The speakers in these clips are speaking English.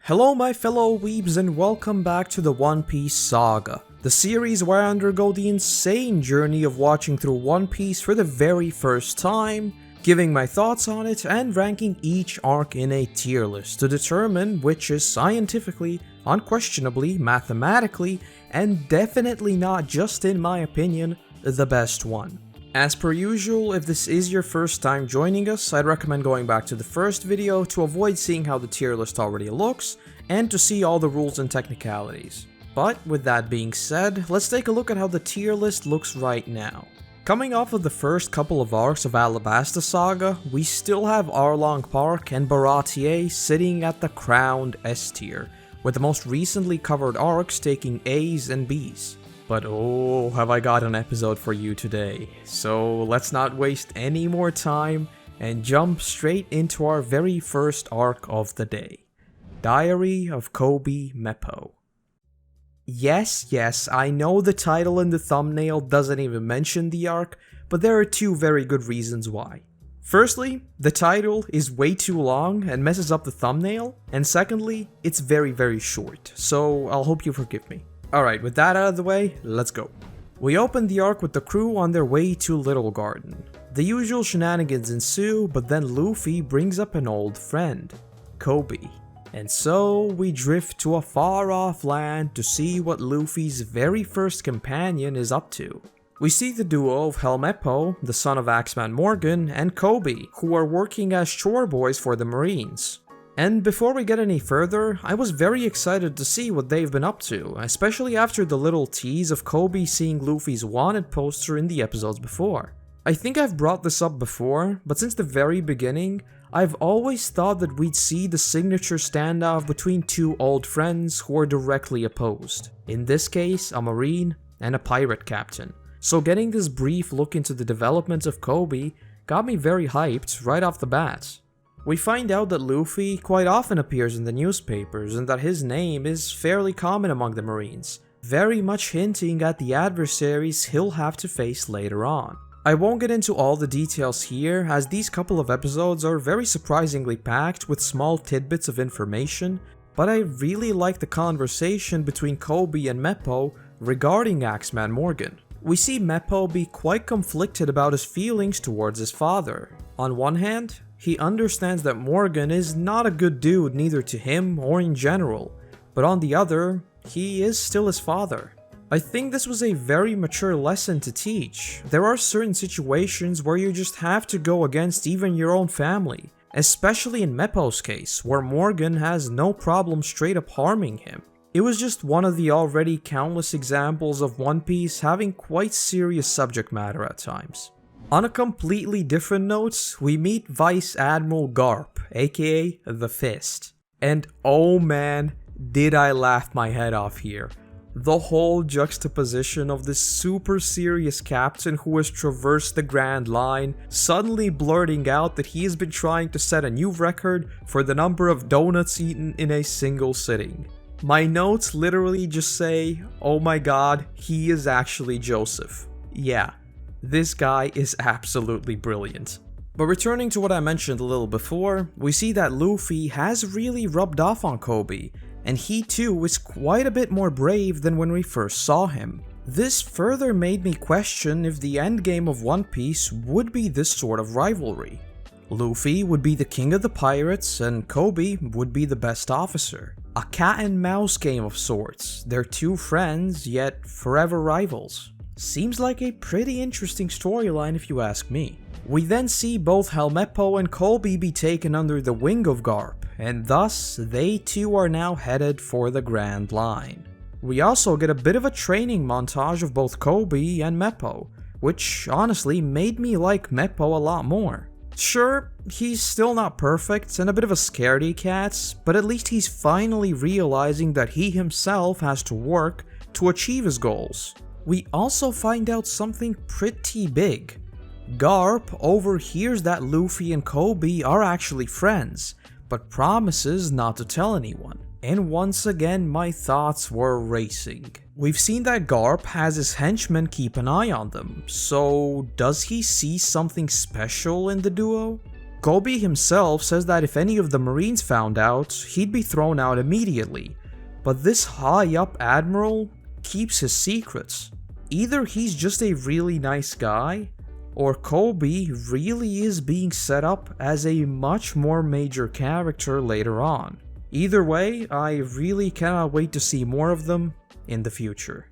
Hello my fellow weebs and welcome back to the One Piece Saga, the series where I undergo the insane journey of watching through One Piece for the very first time, giving my thoughts on it and ranking each arc in a tier list to determine which is scientifically, unquestionably, mathematically, and definitely not just in my opinion, the best one. As per usual, if this is your first time joining us, I'd recommend going back to the first video to avoid seeing how the tier list already looks, and to see all the rules and technicalities. But with that being said, let's take a look at how the tier list looks right now. Coming off of the first couple of arcs of Alabasta Saga, we still have Arlong Park and Baratier sitting at the crowned S tier, with the most recently covered arcs taking A's and B's. But oh, have I got an episode for you today. So let's not waste any more time and jump straight into our very first arc of the day. Diary of Koby-Meppo. Yes, I know the title in the thumbnail doesn't even mention the arc, but there are two very good reasons why. Firstly, the title is way too long and messes up the thumbnail, and secondly, it's very short, so I'll hope you forgive me. Alright, with that out of the way, let's go. We open the arc with the crew on their way to Little Garden. The usual shenanigans ensue, but then Luffy brings up an old friend, Koby. And so, we drift to a far-off land to see what Luffy's very first companion is up to. We see the duo of Helmeppo, the son of Axeman Morgan, and Koby, who are working as chore boys for the Marines. And before we get any further, I was very excited to see what they've been up to, especially after the little tease of Koby seeing Luffy's wanted poster in the episodes before. I think I've brought this up before, but since the very beginning, I've always thought that we'd see the signature standoff between two old friends who are directly opposed. In this case, a Marine and a pirate captain. So getting this brief look into the development of Koby got me very hyped right off the bat. We find out that Luffy quite often appears in the newspapers and that his name is fairly common among the Marines, very much hinting at the adversaries he'll have to face later on. I won't get into all the details here, as these couple of episodes are very surprisingly packed with small tidbits of information, but I really like the conversation between Koby and Meppo regarding Axeman Morgan. We see Meppo be quite conflicted about his feelings towards his father. On one hand, he understands that Morgan is not a good dude neither to him or in general, but on the other, he is still his father. I think this was a very mature lesson to teach. There are certain situations where you just have to go against even your own family, especially in Meppo's case, where Morgan has no problem straight up harming him. It was just one of the already countless examples of One Piece having quite serious subject matter at times. On a completely different note, we meet Vice Admiral Garp, aka The Fist. And oh man, did I laugh my head off here. The whole juxtaposition of this super serious captain who has traversed the Grand Line, suddenly blurting out that he has been trying to set a new record for the number of donuts eaten in a single sitting. My notes literally just say, oh my god, he is actually Joseph. Yeah. This guy is absolutely brilliant. But returning to what I mentioned a little before, we see that Luffy has really rubbed off on Koby, and he too is quite a bit more brave than when we first saw him. This further made me question if the endgame of One Piece would be this sort of rivalry. Luffy would be the king of the pirates, and Koby would be the best officer. A cat and mouse game of sorts. They're two friends, yet forever rivals. Seems like a pretty interesting storyline if you ask me. We then see both Helmeppo and Koby be taken under the wing of Garp, and thus they too are now headed for the Grand Line. We also get a bit of a training montage of both Koby and Meppo, which honestly made me like Meppo a lot more. Sure, he's still not perfect and a bit of a scaredy cat, but at least he's finally realizing that he himself has to work to achieve his goals. We also find out something pretty big. Garp overhears that Luffy and Koby are actually friends, but promises not to tell anyone. And once again, my thoughts were racing. We've seen that Garp has his henchmen keep an eye on them, so does he see something special in the duo? Koby himself says that if any of the Marines found out, he'd be thrown out immediately, but this high-up admiral keeps his secrets. Either he's just a really nice guy, or Koby really is being set up as a much more major character later on. Either way, I really cannot wait to see more of them in the future.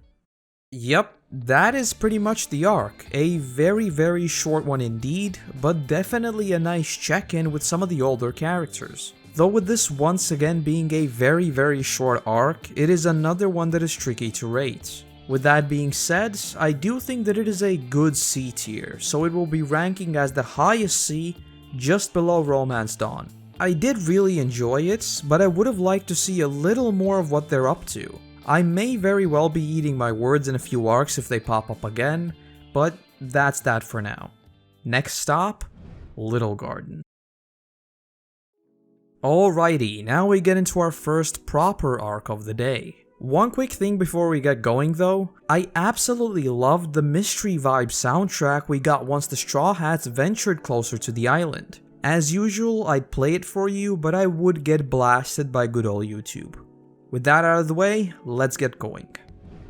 Yep, that is pretty much the arc. A very short one indeed, but definitely a nice check-in with some of the older characters. Though with this once again being a very short arc, it is another one that is tricky to rate. With that being said, I do think that it is a good C tier, so it will be ranking as the highest C, just below Romance Dawn. I did really enjoy it, but I would have liked to see a little more of what they're up to. I may very well be eating my words in a few arcs if they pop up again, but that's that for now. Next stop, Little Garden. Alrighty, now we get into our first proper arc of the day. One quick thing before we get going though, I absolutely loved the mystery vibe soundtrack we got once the Straw Hats ventured closer to the island. As usual, I'd play it for you, but I would get blasted by good old YouTube. With that out of the way, let's get going.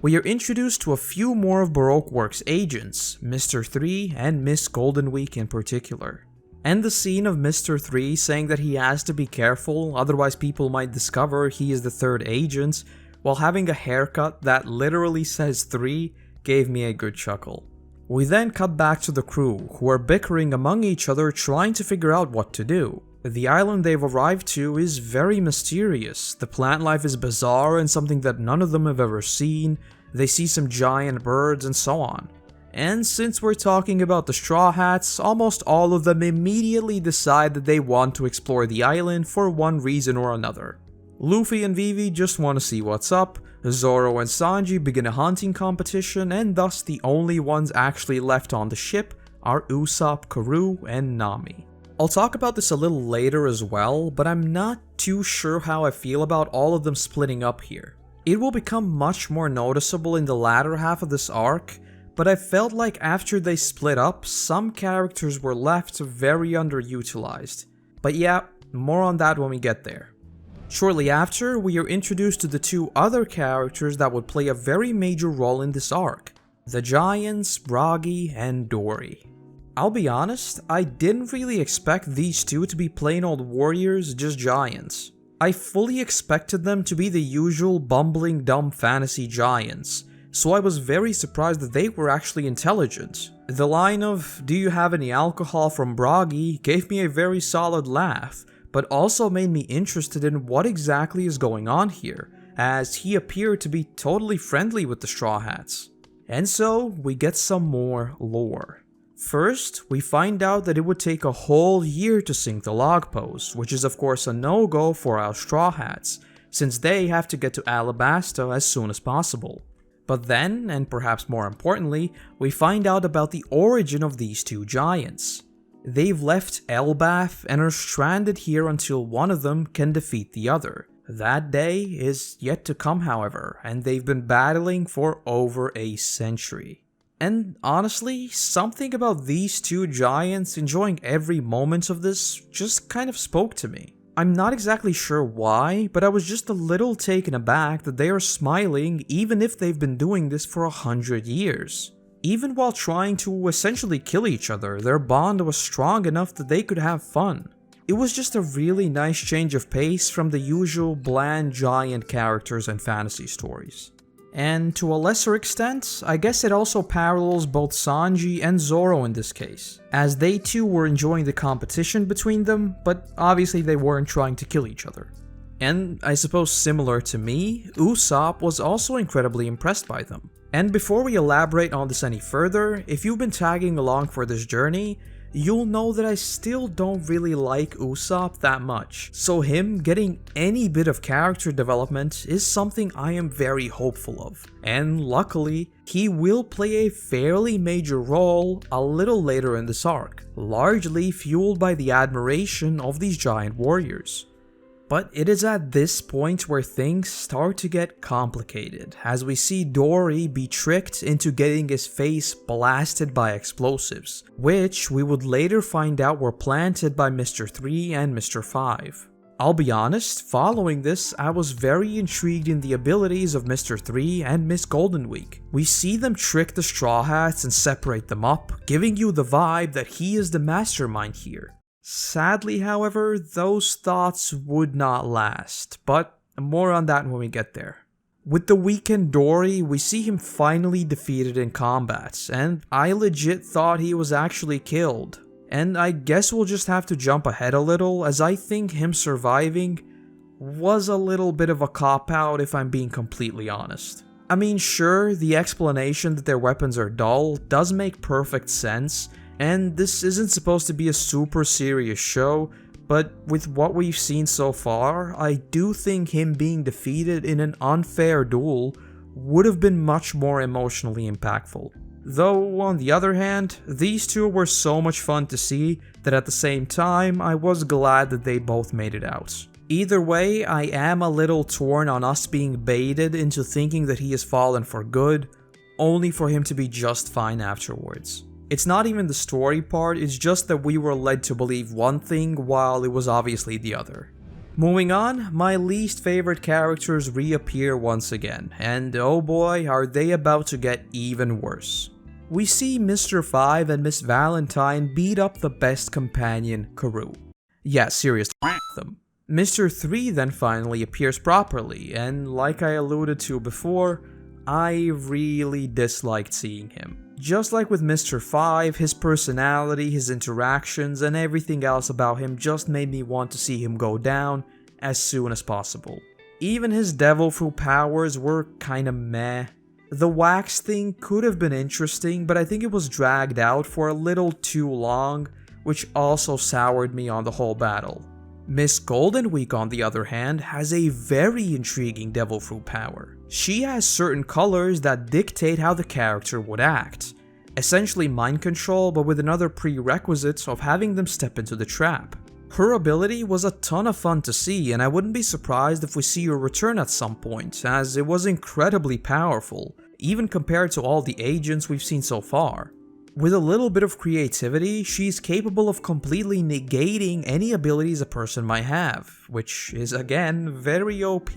We are introduced to a few more of Baroque Works' agents, Mr. 3 and Miss Golden Week in particular. And the scene of Mr. 3 saying that he has to be careful, otherwise people might discover he is the third agent, while having a haircut that literally says 3 gave me a good chuckle. We then cut back to the crew, who are bickering among each other trying to figure out what to do. The island they've arrived to is very mysterious, the plant life is bizarre and something that none of them have ever seen, they see some giant birds and so on. And since we're talking about the Straw Hats, almost all of them immediately decide that they want to explore the island for one reason or another. Luffy and Vivi just want to see what's up, Zoro and Sanji begin a hunting competition, and thus the only ones actually left on the ship are Usopp, Karoo, and Nami. I'll talk about this a little later as well, but I'm not too sure how I feel about all of them splitting up here. It will become much more noticeable in the latter half of this arc, but I felt like after they split up, some characters were left very underutilized. But yeah, more on that when we get there. Shortly after, we are introduced to the two other characters that would play a very major role in this arc, the Giants, Bragi, and Dory. I'll be honest, I didn't really expect these two to be plain old warriors, just giants. I fully expected them to be the usual bumbling dumb fantasy giants, so I was very surprised that they were actually intelligent. The line of "do you have any alcohol" from Bragi gave me a very solid laugh, but also made me interested in what exactly is going on here, as he appeared to be totally friendly with the Straw Hats. And so, we get some more lore. First, we find out that it would take a whole year to sink the log post, which is of course a no-go for our Straw Hats, since they have to get to Alabasta as soon as possible. But then, and perhaps more importantly, we find out about the origin of these two giants. They've left Elbaf and are stranded here until one of them can defeat the other. That day is yet to come, however, and they've been battling for over a century. And honestly, something about these two giants enjoying every moment of this just kind of spoke to me. I'm not exactly sure why, but I was just a little taken aback that they are smiling even if they've been doing this for 100 years. Even while trying to essentially kill each other, their bond was strong enough that they could have fun. It was just a really nice change of pace from the usual bland giant characters and fantasy stories. And to a lesser extent, I guess it also parallels both Sanji and Zoro in this case, as they too were enjoying the competition between them, but obviously they weren't trying to kill each other. And I suppose similar to me, Usopp was also incredibly impressed by them. And before we elaborate on this any further, if you've been tagging along for this journey, you'll know that I still don't really like Usopp that much, so him getting any bit of character development is something I am very hopeful of. And luckily, he will play a fairly major role a little later in this arc, largely fueled by the admiration of these giant warriors. But it is at this point where things start to get complicated, as we see Dory be tricked into getting his face blasted by explosives, which we would later find out were planted by Mr. 3 and Mr. 5. I'll be honest, following this, I was very intrigued in the abilities of Mr. 3 and Miss Goldenweek. We see them trick the Straw Hats and separate them up, giving you the vibe that he is the mastermind here. Sadly, however, those thoughts would not last, but more on that when we get there. With the weakened Dory, we see him finally defeated in combat, and I legit thought he was actually killed. And I guess we'll just have to jump ahead a little, as I think him surviving was a little bit of a cop-out if I'm being completely honest. I mean, sure, the explanation that their weapons are dull does make perfect sense, and this isn't supposed to be a super serious show, but with what we've seen so far, I do think him being defeated in an unfair duel would have been much more emotionally impactful. Though, on the other hand, these two were so much fun to see that at the same time, I was glad that they both made it out. Either way, I am a little torn on us being baited into thinking that he has fallen for good, only for him to be just fine afterwards. It's not even the story part, it's just that we were led to believe one thing while it was obviously the other. Moving on, my least favorite characters reappear once again, and oh boy, are they about to get even worse. We see Mr. 5 and Miss Valentine beat up the best companion, Karoo. Yeah, seriously, them. Mr. 3 then finally appears properly, and like I alluded to before, I really disliked seeing him. Just like with Mr. 5, his personality, his interactions, and everything else about him just made me want to see him go down as soon as possible. Even his devil fruit powers were kinda meh. The wax thing could have been interesting, but I think it was dragged out for a little too long, which also soured me on the whole battle. Miss Goldenweek, on the other hand, has a very intriguing devil fruit power. She has certain colors that dictate how the character would act. Essentially mind control, but with another prerequisite of having them step into the trap. Her ability was a ton of fun to see, and I wouldn't be surprised if we see her return at some point, as it was incredibly powerful, even compared to all the agents we've seen so far. With a little bit of creativity, she's capable of completely negating any abilities a person might have, which is again very OP.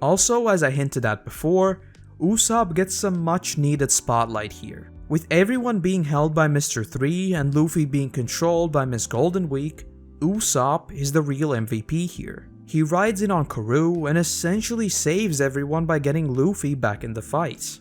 Also, as I hinted at before, Usopp gets some much needed spotlight here. With everyone being held by Mr. 3 and Luffy being controlled by Miss Goldenweek, Usopp is the real MVP here. He rides in on Karoo and essentially saves everyone by getting Luffy back in the fight.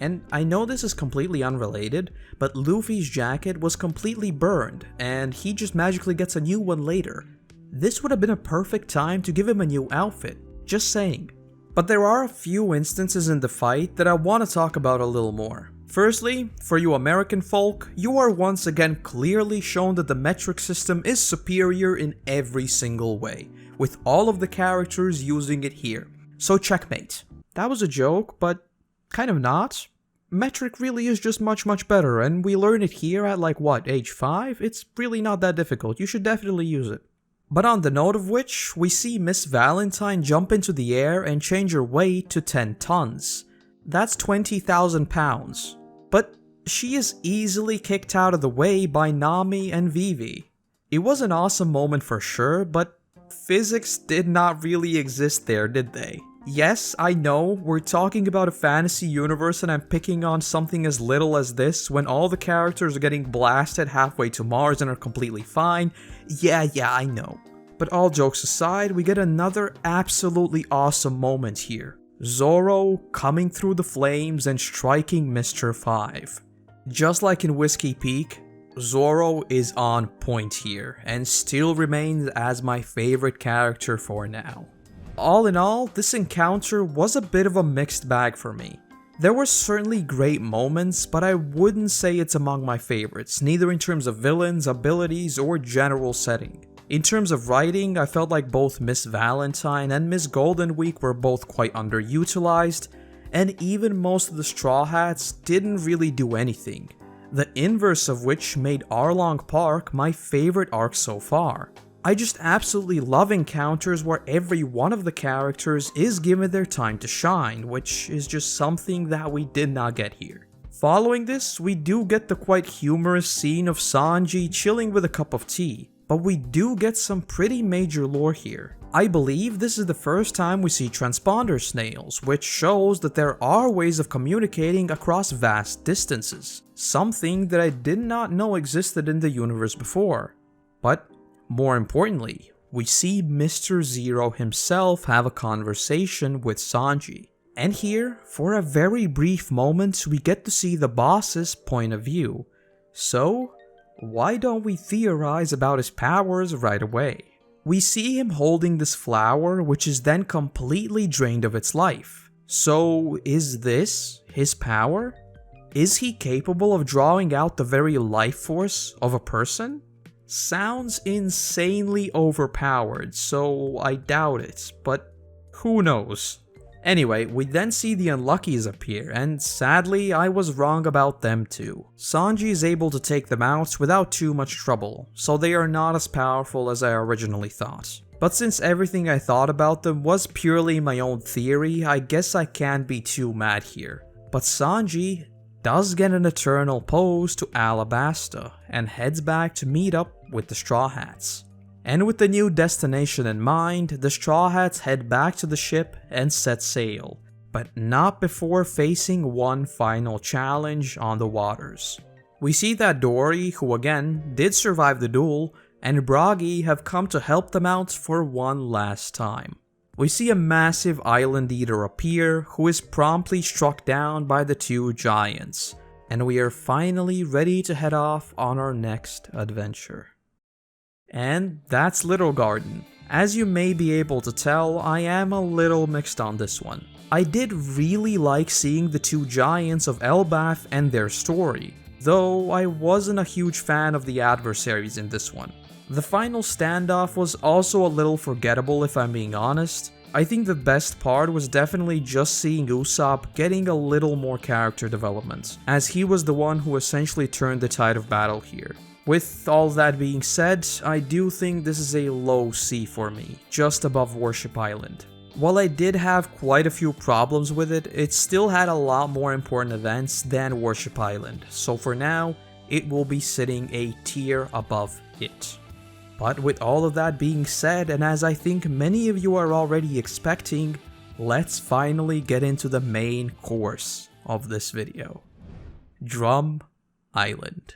And I know this is completely unrelated, but Luffy's jacket was completely burned, and he just magically gets a new one later. This would have been a perfect time to give him a new outfit, just saying. But there are a few instances in the fight that I want to talk about a little more. Firstly, for you American folk, you are once again clearly shown that the metric system is superior in every single way, with all of the characters using it here. So checkmate. That was a joke, but kind of not. Metric really is just much better, and we learn it here at like what, age 5? It's really not that difficult, you should definitely use it. But on the note of which, we see Miss Valentine jump into the air and change her weight to 10 tons. That's 20,000 pounds. But she is easily kicked out of the way by Nami and Vivi. It was an awesome moment for sure, but physics did not really exist there, did they? Yes, I know, we're talking about a fantasy universe and I'm picking on something as little as this when all the characters are getting blasted halfway to Mars and are completely fine. Yeah, I know. But all jokes aside, we get another absolutely awesome moment here. Zoro coming through the flames and striking Mr. 5. Just like in Whiskey Peak, Zoro is on point here and still remains as my favorite character for now. All in all, this encounter was a bit of a mixed bag for me. There were certainly great moments, but I wouldn't say it's among my favorites, neither in terms of villains, abilities, or general setting. In terms of writing, I felt like both Miss Valentine and Miss Goldenweek were both quite underutilized, and even most of the Straw Hats didn't really do anything, the inverse of which made Arlong Park my favorite arc so far. I just absolutely love encounters where every one of the characters is given their time to shine, which is just something that we did not get here. Following this, we do get the quite humorous scene of Sanji chilling with a cup of tea, but we do get some pretty major lore here. I believe this is the first time we see transponder snails, which shows that there are ways of communicating across vast distances, something that I did not know existed in the universe before. But more importantly, we see Mr. Zero himself have a conversation with Sanji. And here, for a very brief moment, we get to see the boss's point of view. So, why don't we theorize about his powers right away? We see him holding this flower, which is then completely drained of its life. So, is this his power? Is he capable of drawing out the very life force of a person? Sounds insanely overpowered, so I doubt it, but who knows? Anyway, we then see the Unluckies appear, and sadly, I was wrong about them too. Sanji is able to take them out without too much trouble, so they are not as powerful as I originally thought. But since everything I thought about them was purely my own theory, I guess I can't be too mad here. But Sanji does get an eternal pose to Alabasta, and heads back to meet up with the Straw Hats. And with the new destination in mind, the Straw Hats head back to the ship and set sail, but not before facing one final challenge on the waters. We see that Dory, who again did survive the duel, and Bragi have come to help them out for one last time. We see a massive island eater appear, who is promptly struck down by the two giants, and we are finally ready to head off on our next adventure. And that's Little Garden. As you may be able to tell, I am a little mixed on this one. I did really like seeing the two giants of Elbaf and their story, though I wasn't a huge fan of the adversaries in this one. The final standoff was also a little forgettable if I'm being honest. I think the best part was definitely just seeing Usopp getting a little more character development, as he was the one who essentially turned the tide of battle here. With all that being said, I do think this is a low C for me, just above Worship Island. While I did have quite a few problems with it, it still had a lot more important events than Worship Island, so for now, it will be sitting a tier above it. But with all of that being said, and as I think many of you are already expecting, let's finally get into the main course of this video. Drum Island.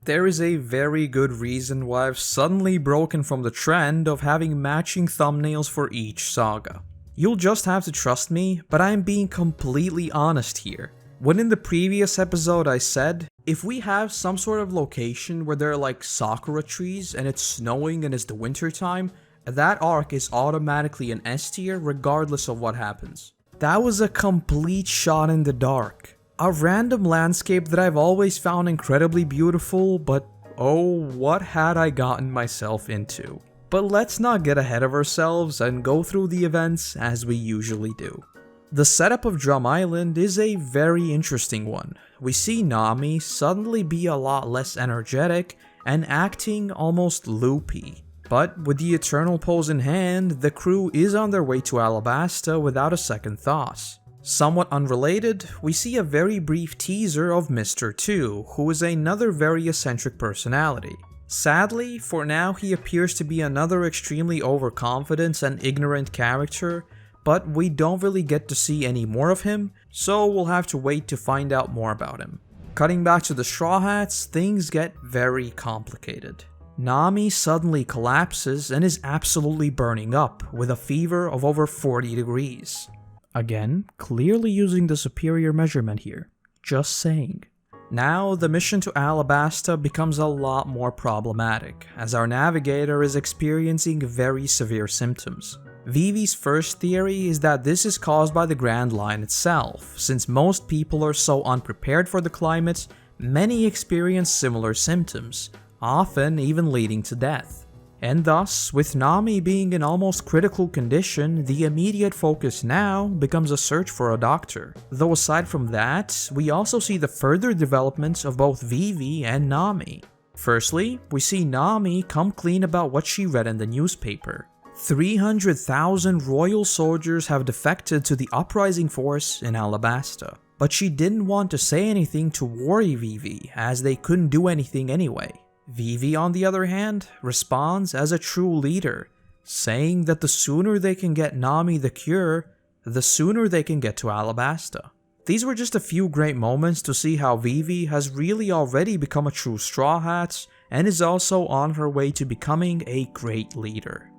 There is a very good reason why I've suddenly broken from the trend of having matching thumbnails for each saga. You'll just have to trust me, but I'm being completely honest here. When in the previous episode I said, if we have some sort of location where there are like sakura trees and it's snowing and it's the winter time, that arc is automatically an S tier regardless of what happens. That was a complete shot in the dark. A random landscape that I've always found incredibly beautiful, but oh, what had I gotten myself into? But let's not get ahead of ourselves and go through the events as we usually do. The setup of Drum Island is a very interesting one. We see Nami suddenly be a lot less energetic and acting almost loopy. But with the Eternal Pose in hand, the crew is on their way to Alabasta without a second thought. Somewhat unrelated, we see a very brief teaser of Mr. 2, who is another very eccentric personality. Sadly, for now he appears to be another extremely overconfident and ignorant character, but we don't really get to see any more of him, so we'll have to wait to find out more about him. Cutting back to the Straw Hats, things get very complicated. Nami suddenly collapses and is absolutely burning up, with a fever of over 40 degrees. Again, clearly using the superior measurement here. Just saying. Now, the mission to Alabasta becomes a lot more problematic, as our navigator is experiencing very severe symptoms. Vivi's first theory is that this is caused by the Grand Line itself. Since most people are so unprepared for the climate, many experience similar symptoms, often even leading to death. And thus, with Nami being in almost critical condition, the immediate focus now becomes a search for a doctor. Though aside from that, we also see the further developments of both Vivi and Nami. Firstly, we see Nami come clean about what she read in the newspaper. 300,000 royal soldiers have defected to the uprising force in Alabasta. But she didn't want to say anything to worry Vivi, as they couldn't do anything anyway. Vivi, on the other hand, responds as a true leader, saying that the sooner they can get Nami the cure, the sooner they can get to Alabasta. These were just a few great moments to see how Vivi has really already become a true Straw Hat and is also on her way to becoming a great leader.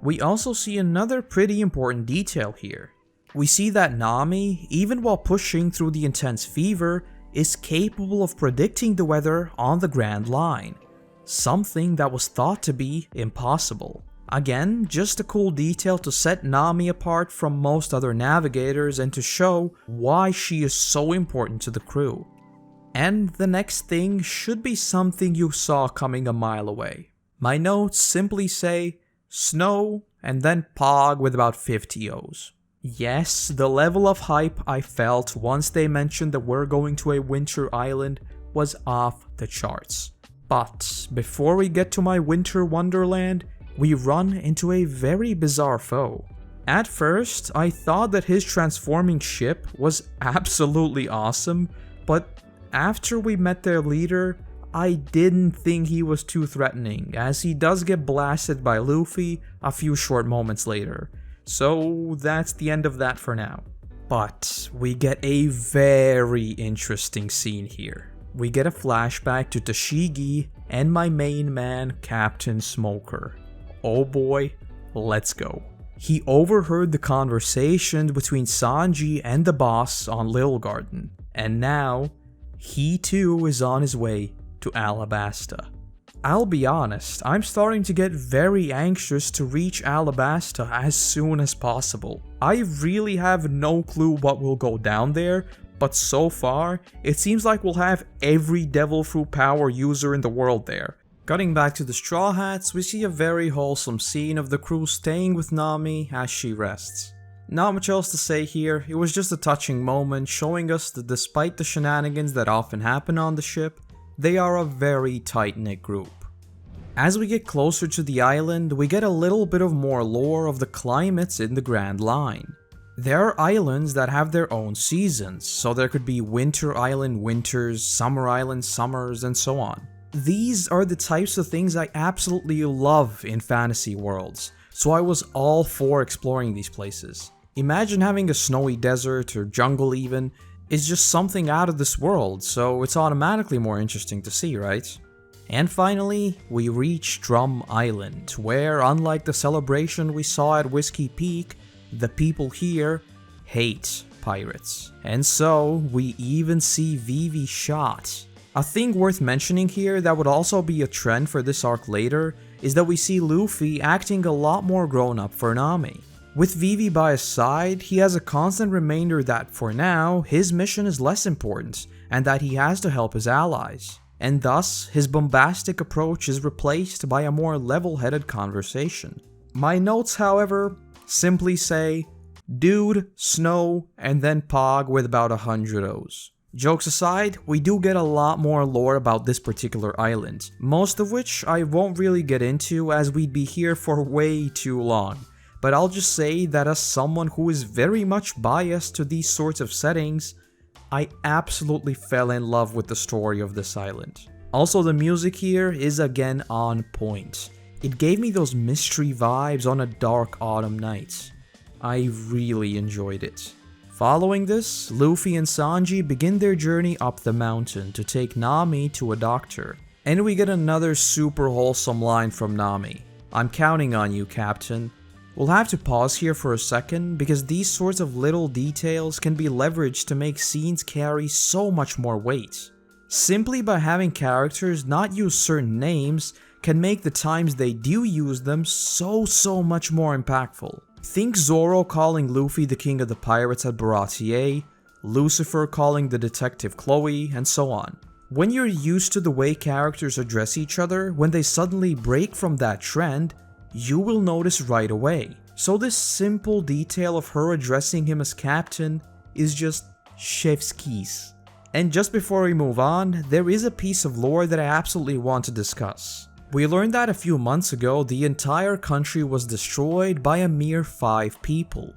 We also see another pretty important detail here. We see that Nami, even while pushing through the intense fever, is capable of predicting the weather on the Grand Line, something that was thought to be impossible. Again, just a cool detail to set Nami apart from most other navigators and to show why she is so important to the crew. And the next thing should be something you saw coming a mile away. My notes simply say, snow, and then Pog with about 50 O's. Yes, the level of hype I felt once they mentioned that we're going to a winter island was off the charts. But before we get to my winter wonderland, we run into a very bizarre foe. At first, I thought that his transforming ship was absolutely awesome, but after we met their leader, I didn't think he was too threatening, as he does get blasted by Luffy a few short moments later. So that's the end of that for now. But we get a very interesting scene here. We get a flashback to Tashigi and my main man, Captain Smoker. Oh boy, let's go. He overheard the conversation between Sanji and the boss on Little Garden, and now he too is on his way to Alabasta. I'll be honest, I'm starting to get very anxious to reach Alabasta as soon as possible. I really have no clue what will go down there, but so far, it seems like we'll have every Devil Fruit power user in the world there. Cutting back to the Straw Hats, we see a very wholesome scene of the crew staying with Nami as she rests. Not much else to say here, it was just a touching moment showing us that despite the shenanigans that often happen on the ship, they are a very tight-knit group. As we get closer to the island, we get a little bit of more lore of the climates in the Grand Line. There are islands that have their own seasons, so there could be Winter Island winters, Summer Island summers, and so on. These are the types of things I absolutely love in fantasy worlds, so I was all for exploring these places. Imagine having a snowy desert or jungle even. It's just something out of this world, so it's automatically more interesting to see, right? And finally, we reach Drum Island, where unlike the celebration we saw at Whiskey Peak, the people here hate pirates. And so, we even see Vivi shot. A thing worth mentioning here that would also be a trend for this arc later is that we see Luffy acting a lot more grown up for Nami. With Vivi by his side, he has a constant reminder that for now, his mission is less important and that he has to help his allies. And thus, his bombastic approach is replaced by a more level-headed conversation. My notes, however, simply say, dude, snow, and then Pog with about 100 O's. Jokes aside, we do get a lot more lore about this particular island, most of which I won't really get into as we'd be here for way too long. But I'll just say that as someone who is very much biased to these sorts of settings, I absolutely fell in love with the story of this island. Also, the music here is again on point. It gave me those mystery vibes on a dark autumn night. I really enjoyed it. Following this, Luffy and Sanji begin their journey up the mountain to take Nami to a doctor. And we get another super wholesome line from Nami. I'm counting on you, Captain. We'll have to pause here for a second because these sorts of little details can be leveraged to make scenes carry so much more weight. Simply by having characters not use certain names can make the times they do use them so much more impactful. Think Zoro calling Luffy the king of the pirates at Baratier, Lucifer calling the detective Chloe, and so on. When you're used to the way characters address each other, when they suddenly break from that trend, you will notice right away. So this simple detail of her addressing him as captain is just chef's kiss. And just before we move on, there is a piece of lore that I absolutely want to discuss. We learned that a few months ago, the entire country was destroyed by a mere 5 people,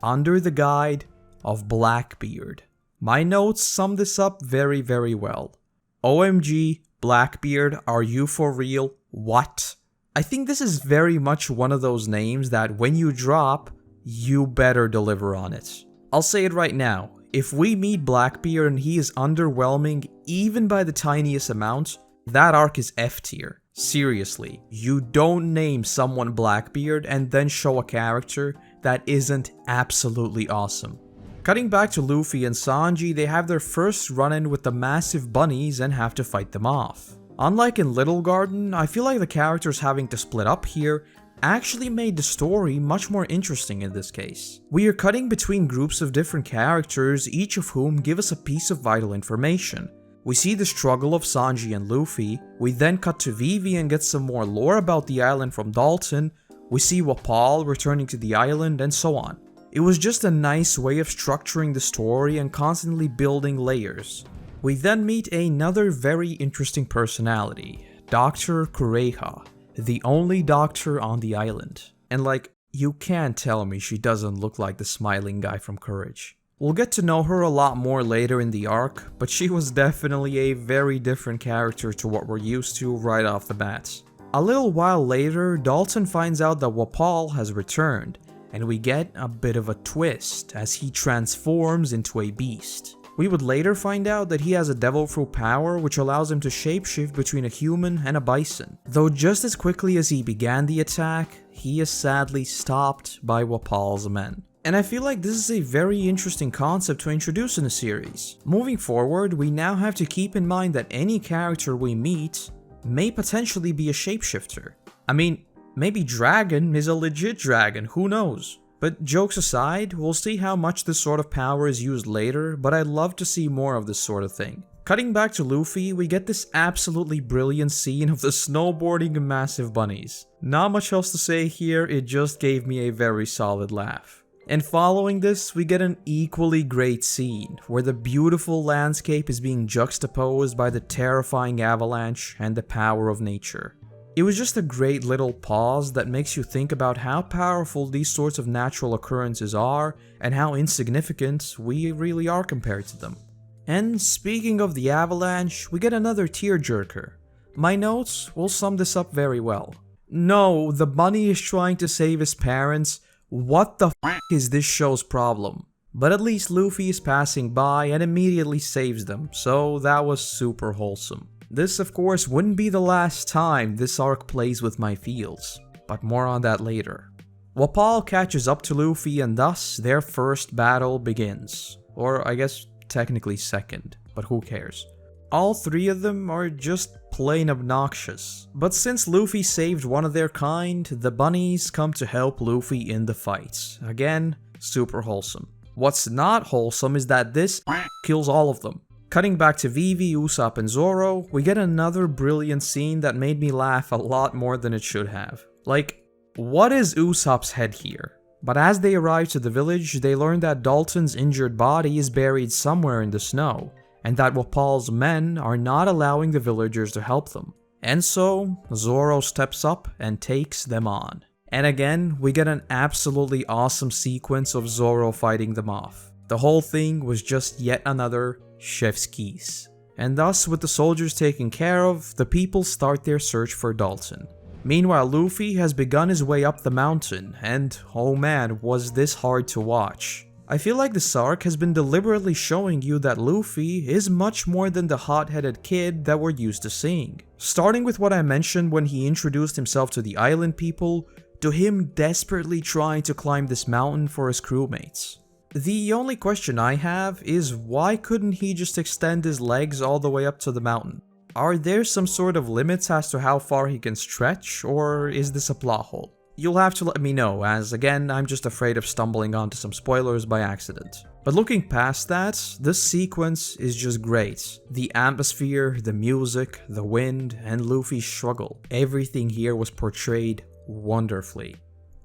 under the guide of Blackbeard. My notes sum this up very, very well. OMG, Blackbeard, are you for real? What? I think this is very much one of those names that when you drop, you better deliver on it. I'll say it right now. If we meet Blackbeard and he is underwhelming even by the tiniest amount, that arc is F tier. Seriously, you don't name someone Blackbeard and then show a character that isn't absolutely awesome. Cutting back to Luffy and Sanji, they have their first run-in with the massive bunnies and have to fight them off. Unlike in Little Garden, I feel like the characters having to split up here actually made the story much more interesting in this case. We are cutting between groups of different characters, each of whom give us a piece of vital information. We see the struggle of Sanji and Luffy, we then cut to Vivi and get some more lore about the island from Dalton, we see Wapol returning to the island, and so on. It was just a nice way of structuring the story and constantly building layers. We then meet another very interesting personality, Dr. Kureha, the only doctor on the island. And like, you can't tell me she doesn't look like the smiling guy from Courage. We'll get to know her a lot more later in the arc, but she was definitely a very different character to what we're used to right off the bat. A little while later, Dalton finds out that Wapol has returned, and we get a bit of a twist as he transforms into a beast. We would later find out that he has a devil fruit power which allows him to shapeshift between a human and a bison. Though just as quickly as he began the attack, he is sadly stopped by Wapol's men. And I feel like this is a very interesting concept to introduce in the series. Moving forward, we now have to keep in mind that any character we meet may potentially be a shapeshifter. I mean, maybe Dragon is a legit dragon, who knows? But jokes aside, we'll see how much this sort of power is used later, but I'd love to see more of this sort of thing. Cutting back to Luffy, we get this absolutely brilliant scene of the snowboarding massive bunnies. Not much else to say here, it just gave me a very solid laugh. And following this, we get an equally great scene, where the beautiful landscape is being juxtaposed by the terrifying avalanche and the power of nature. It was just a great little pause that makes you think about how powerful these sorts of natural occurrences are, and how insignificant we really are compared to them. And speaking of the avalanche, we get another tearjerker. My notes will sum this up very well. No, the bunny is trying to save his parents. What the f is this show's problem? But at least Luffy is passing by and immediately saves them, so that was super wholesome. This of course wouldn't be the last time this arc plays with my feels, but more on that later. Wapol catches up to Luffy and thus their first battle begins. Or I guess technically second, but who cares. All 3 of them are just plain obnoxious. But since Luffy saved one of their kind, the bunnies come to help Luffy in the fight. Again, super wholesome. What's not wholesome is that this kills all of them. Cutting back to Vivi, Usopp, and Zoro, we get another brilliant scene that made me laugh a lot more than it should have. Like, what is Usopp's head here? But as they arrive to the village, they learn that Dalton's injured body is buried somewhere in the snow, and that Wapol's men are not allowing the villagers to help them. And so, Zoro steps up and takes them on. And again, we get an absolutely awesome sequence of Zoro fighting them off. The whole thing was just yet another chef's kiss. And thus, with the soldiers taken care of, the people start their search for Dalton. Meanwhile, Luffy has begun his way up the mountain, and oh man, was this hard to watch. I feel like this arc has been deliberately showing you that Luffy is much more than the hot-headed kid that we're used to seeing. Starting with what I mentioned when he introduced himself to the island people, to him desperately trying to climb this mountain for his crewmates. The only question I have is why couldn't he just extend his legs all the way up to the mountain? Are there some sort of limits as to how far he can stretch, or is this a plot hole? You'll have to let me know, as again, I'm just afraid of stumbling onto some spoilers by accident. But looking past that, this sequence is just great. The atmosphere, the music, the wind, and Luffy's struggle. Everything here was portrayed wonderfully.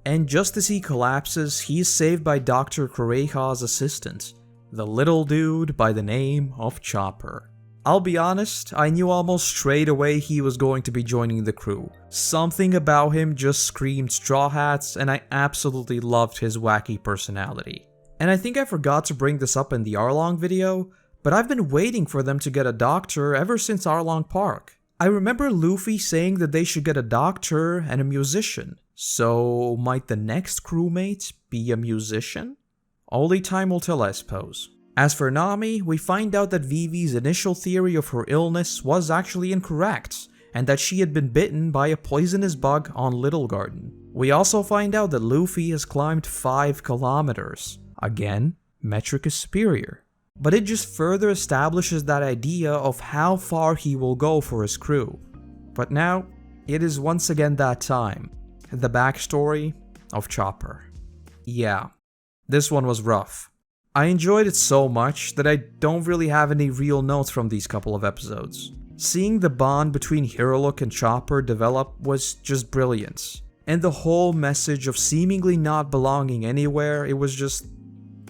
And just as he collapses, he is saved by Dr. Kureha's assistant. the little dude by the name of Chopper. I'll be honest, I knew almost straight away he was going to be joining the crew. Something about him just screamed Straw Hats, and I absolutely loved his wacky personality. And I think I forgot to bring this up in the Arlong video, but I've been waiting for them to get a doctor ever since Arlong Park. I remember Luffy saying that they should get a doctor and a musician. So might the next crewmate be a musician? Only time will tell, I suppose. As for Nami, we find out that Vivi's initial theory of her illness was actually incorrect, and that she had been bitten by a poisonous bug on Little Garden. We also find out that Luffy has climbed 5 kilometers. Again, metric is superior. But it just further establishes that idea of how far he will go for his crew. But now, it is once again that time. The backstory of Chopper. Yeah, this one was rough. I enjoyed it so much that I don't really have any real notes from these couple of episodes. Seeing the bond between Heroic and Chopper develop was just brilliant. And the whole message of seemingly not belonging anywhere, it was just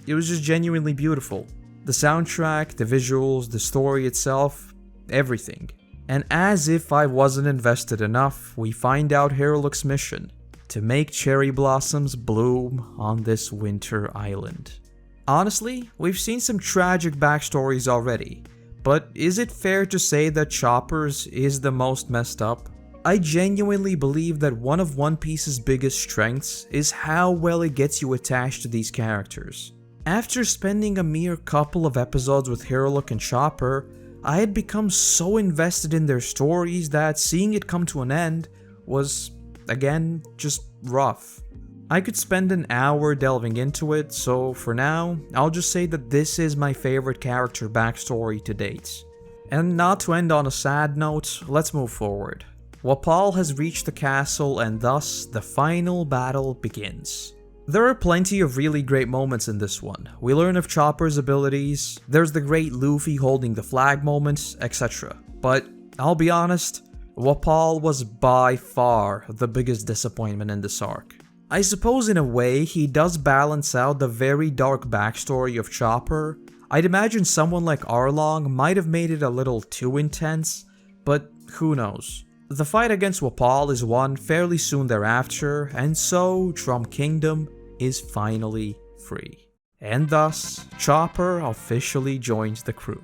genuinely beautiful. The soundtrack, the visuals, the story itself, everything. And as if I wasn't invested enough, we find out Heroic's mission: to make cherry blossoms bloom on this winter island. Honestly, we've seen some tragic backstories already, but is it fair to say that Chopper's is the most messed up? I genuinely believe that one of One Piece's biggest strengths is how well it gets you attached to these characters. After spending a mere couple of episodes with Heroic and Chopper, I had become so invested in their stories that seeing it come to an end was, again, just rough. I could spend an hour delving into it, so for now, I'll just say that this is my favorite character backstory to date. And not to end on a sad note, let's move forward. Wapol has reached the castle, and thus the final battle begins. There are plenty of really great moments in this one. We learn of Chopper's abilities, there's the great Luffy holding the flag moments, etc. But I'll be honest, Wapol was by far the biggest disappointment in this arc. I suppose in a way he does balance out the very dark backstory of Chopper. I'd imagine someone like Arlong might have made it a little too intense, but who knows. The fight against Wapol is won fairly soon thereafter, and so Drum Kingdom is finally free. And thus, Chopper officially joins the crew.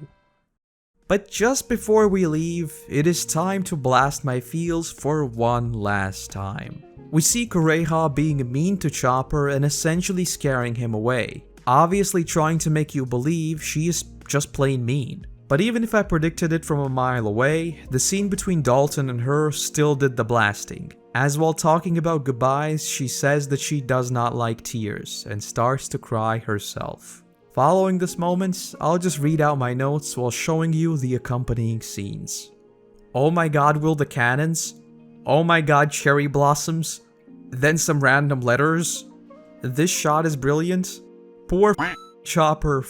But just before we leave, it is time to blast my feels for one last time. We see Kureha being mean to Chopper and essentially scaring him away, obviously trying to make you believe she is just plain mean. But even if I predicted it from a mile away, the scene between Dalton and her still did the blasting, as while talking about goodbyes, she says that she does not like tears and starts to cry herself. Following this moment, I'll just read out my notes while showing you the accompanying scenes. Oh my god, will the cannons? Oh my god, cherry blossoms? Then some random letters? This shot is brilliant. Poor Chopper.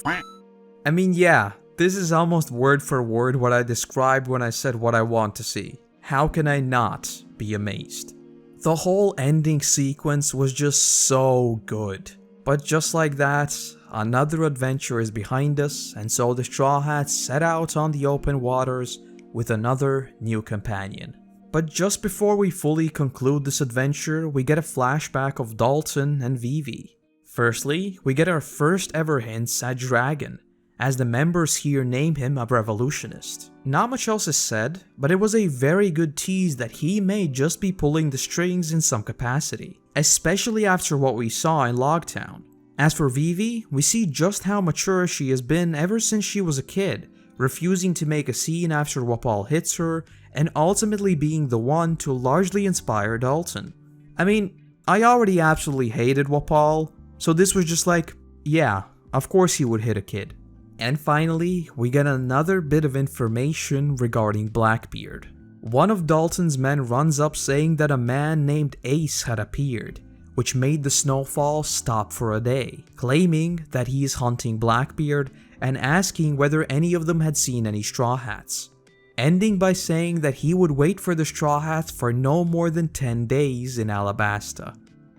I mean, yeah, this is almost word for word what I described when I said what I want to see. How can I not be amazed? The whole ending sequence was just so good. But just like that, another adventure is behind us, and so the Straw Hats set out on the open waters with another new companion. But just before we fully conclude this adventure, we get a flashback of Dalton and Vivi. Firstly, we get our first ever hints at Dragon, as the members here name him a revolutionist. Not much else is said, but it was a very good tease that he may just be pulling the strings in some capacity, especially after what we saw in Logtown. As for Vivi, we see just how mature she has been ever since she was a kid, refusing to make a scene after Wapol hits her, and ultimately being the one to largely inspire Dalton. I mean, I already absolutely hated Wapol, so this was just like, yeah, of course he would hit a kid. And finally, we get another bit of information regarding Blackbeard. One of Dalton's men runs up saying that a man named Ace had appeared, which made the snowfall stop for a day, claiming that he is hunting Blackbeard and asking whether any of them had seen any Straw Hats, ending by saying that he would wait for the Straw Hats for no more than 10 days in Alabasta.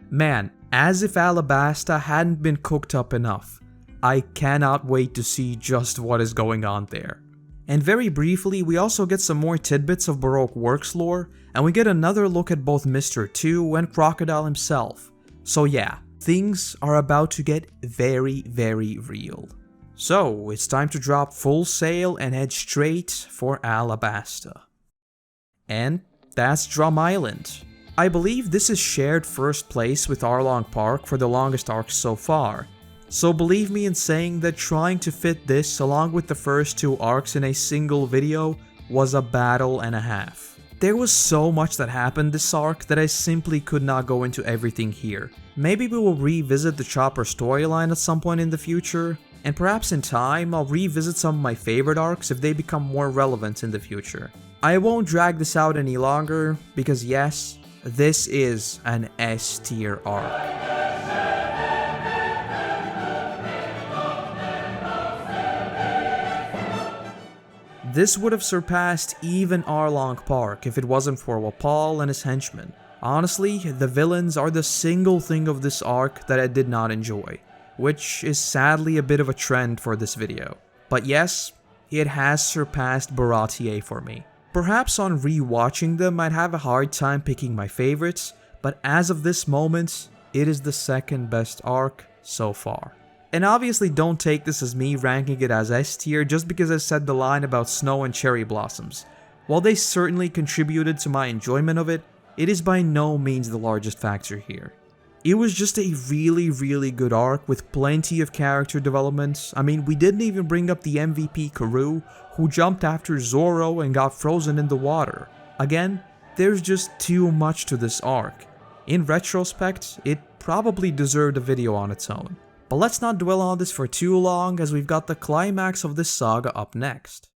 Man, as if Alabasta hadn't been cooked up enough. I cannot wait to see just what is going on there. And very briefly, we also get some more tidbits of Baroque Works lore, and we get another look at both Mr. 2 and Crocodile himself. So yeah, things are about to get very, very real. So it's time to drop full sail and head straight for Alabasta. And that's Drum Island. I believe this is shared first place with Arlong Park for the longest arc so far. So believe me in saying that trying to fit this along with the first 2 arcs in a single video was a battle and a half. There was so much that happened this arc that I simply could not go into everything here. Maybe we will revisit the Chopper storyline at some point in the future, and perhaps in time I'll revisit some of my favorite arcs if they become more relevant in the future. I won't drag this out any longer because yes, this is an S tier arc. This would have surpassed even Arlong Park if it wasn't for Wapol and his henchmen. Honestly, the villains are the single thing of this arc that I did not enjoy, which is sadly a bit of a trend for this video. But yes, it has surpassed Baratier for me. Perhaps on rewatching them I'd have a hard time picking my favorites, but as of this moment, it is the second best arc so far. And obviously don't take this as me ranking it as S tier just because I said the line about snow and cherry blossoms. While they certainly contributed to my enjoyment of it, it is by no means the largest factor here. It was just a really good arc with plenty of character development. I mean, we didn't even bring up the MVP Karoo, who jumped after Zoro and got frozen in the water. Again, there's just too much to this arc. In retrospect, it probably deserved a video on its own. But let's not dwell on this for too long as we've got the climax of this saga up next.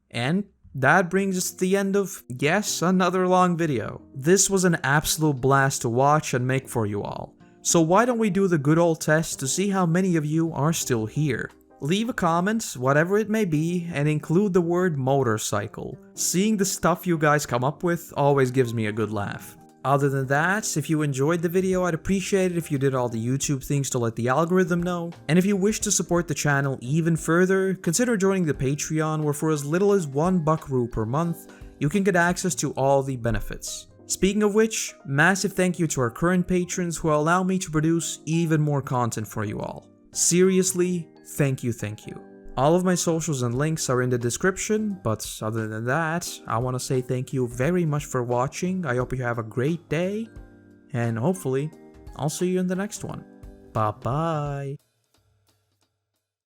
And that brings us to the end of, yes, another long video. This was an absolute blast to watch and make for you all. So why don't we do the good old test to see how many of you are still here. Leave a comment, whatever it may be, and include the word motorcycle. Seeing the stuff you guys come up with always gives me a good laugh. Other than that, if you enjoyed the video, I'd appreciate it if you did all the YouTube things to let the algorithm know. And if you wish to support the channel even further, consider joining the Patreon where for as little as $1 per month, you can get access to all the benefits. Speaking of which, massive thank you to our current patrons who allow me to produce even more content for you all. Seriously, thank you. All of my socials and links are in the description, but other than that, I want to say thank you very much for watching. I hope you have a great day, and hopefully, I'll see you in the next one. Bye bye!